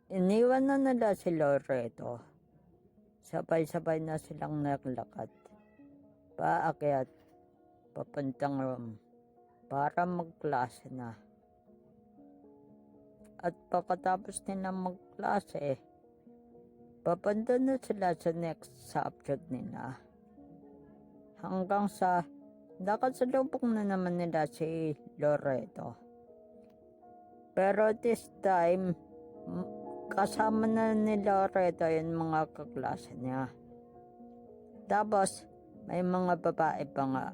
iniwan na nila si Loreto. Sabay-sabay na silang naglakad. Paakyat, papuntang room, para magklase na. At pagkatapos nilang magklase, papunta na sila sa next subject nila. Hanggang sa nakasalubong na naman nila si Loreto. Pero this time, kasama na ni Loreto yung mga kaklase niya. Tapos, may mga babae pa nga.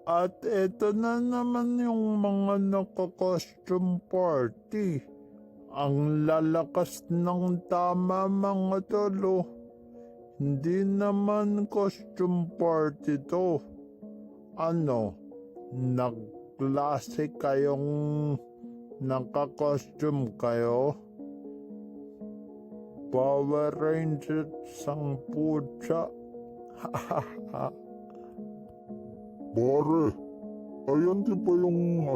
At eto na naman yung mga naka-costume party. Ang lalakas ng tama mga tolo. Hindi naman costume party to. Ano, nagklase kayong naka-costume kayo? Power Rangers ang putya. Pare, ayan di ba yung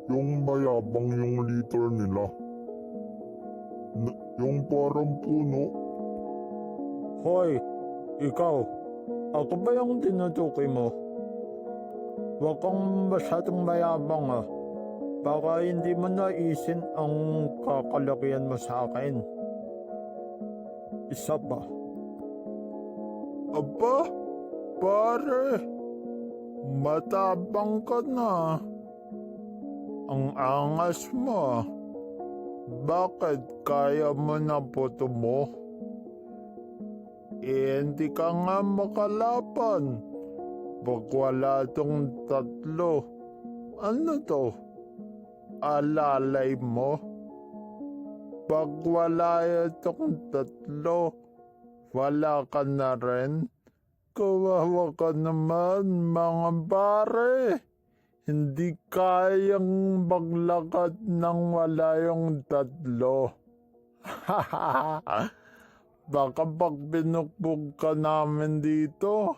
yung mayabang yung leader nila? Yung parang puno. Hoy, ikaw, ako ba yung tinutukoy mo? Huwag kang masyadong mayabang ah. Baka hindi mo naisin ang kakalakihan mo sa akin. Isa pa. Aba, pare, matabang ka na. Ang angas mo ah. Bakit kaya mo na boto mo? Hindi ka nga makalaban. Pag wala tong tatlo, ano to? Alalay mo? Pag wala itong tatlo, wala ka na rin? Kawawa ka naman mga pare. Hindi kayang maglakad nang wala yung tatlo. Baka pag binukbog ka namin dito,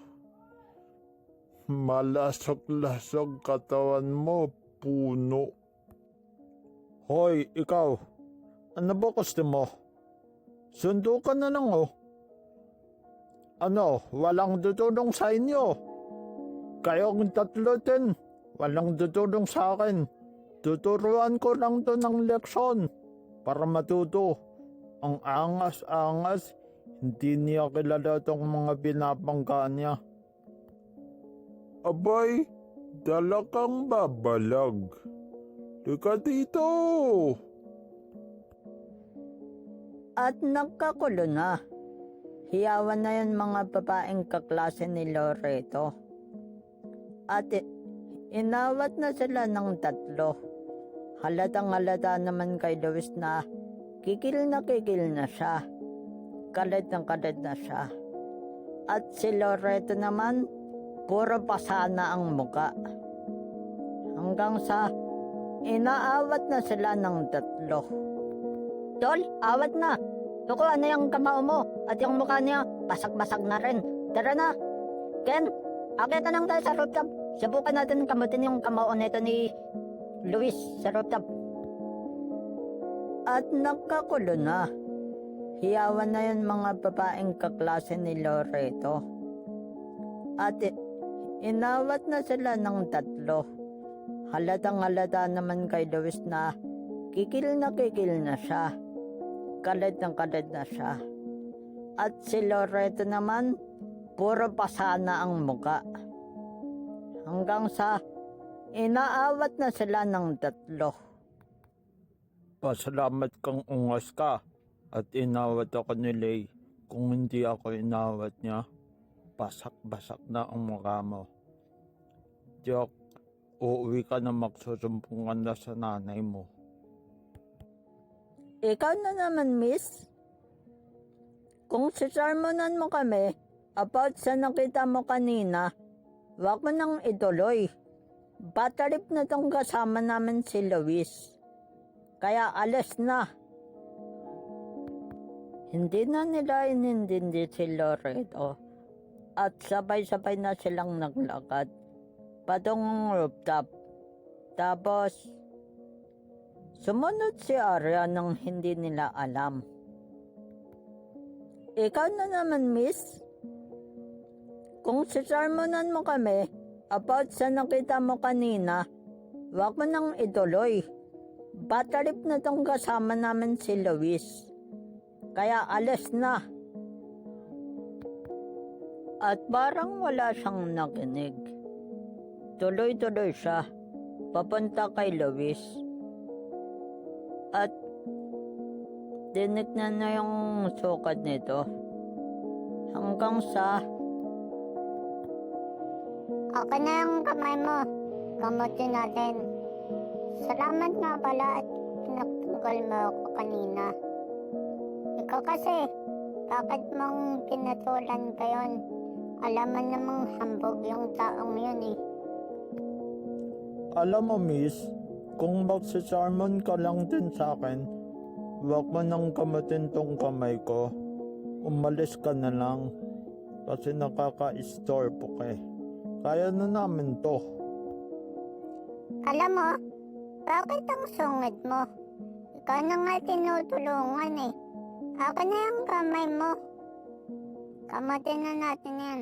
malasok-lasok katawan mo, puno. Hoy, ikaw, ano ba gusto mo? Sundo ka na lang oh. Ano, walang tutulong sa inyo. Kayong tatlo din, walang tutulong sa akin. Tuturuan ko lang to ng leksyon para matuto. Ang angas-angas, hindi niya kilala tong mga binabanggaan niya. Abay, dala kang babalag. Lika dito. At nagkakulo na. Hiyawan na yung mga babaeng kaklase ni Loreto. At inawat na sila ng tatlo. Halatang-halata naman kay Luis na kikil na siya. Kalit na siya. At si Loreto naman, puro pasana ang muka. Hanggang sa inaawat na sila ng tatlo. Tol, awat na. Tukuha na yung kamao mo at yung mukha niya, basag-basag na rin. Tara na. Ken, akita lang tayo sa rooftop. Subukan natin kamutin yung kamao nito ni Luis sa rooftop. At nagkakulo na. Hiyawan na yung mga babaeng kaklase ni Loreto. At inawat na sila ng tatlo. Halatang-halata naman kay Luis na kikil na siya. Kalit na siya. At si Loreto naman, puro pasana ang muka. Hanggang sa inaawat na sila ng tatlo. Pasalamat kang ungas ka at inawat ako ni Lay. Kung hindi ako inawat niya, basak-basak na ang mukha mo. Joke, uuwi ka na magsusumpungan na sa nanay mo. Ikaw na naman, miss. Kung sisarmonan mo kami about sa nakita mo kanina, wag mo nang ituloy. Batarip na tong kasama namin si Luis. Kaya alis na. Hindi na nila inintindi si Loreto at sabay-sabay na silang naglakad patungong rooftop. Tapos, Sumunod si Arya nang hindi nila alam. Ikaw na naman, miss. Kung sisarmonan mo kami about sa nakita mo kanina, wag mo nang ituloy. Batarip na tong kasama namin si Luis. Kaya alis na. At parang wala siyang nakinig. Tuloy-tuloy siya, papunta kay Luis. At dinignan na yung sukat nito. Hanggang sa... Okay na yung kamay mo. Gamutin natin. Salamat nga pala at pinagtunggal mo ako kanina. Ikaw kasi, bakit mong pinatulan pa yun? Alam mo namang hambog yung taong yun eh. Alam mo, miss, kung magsisarmon ka lang din sa akin, wag mo nang kamatin tong kamay ko. Umalis ka na lang. Kasi nakaka-istorbo ka eh. Kaya na namin to. Alam mo, bakit ang sungit mo? Ikaw na nga tinutulungan eh. Akin na yung kamay mo. Kamatin na natin yan.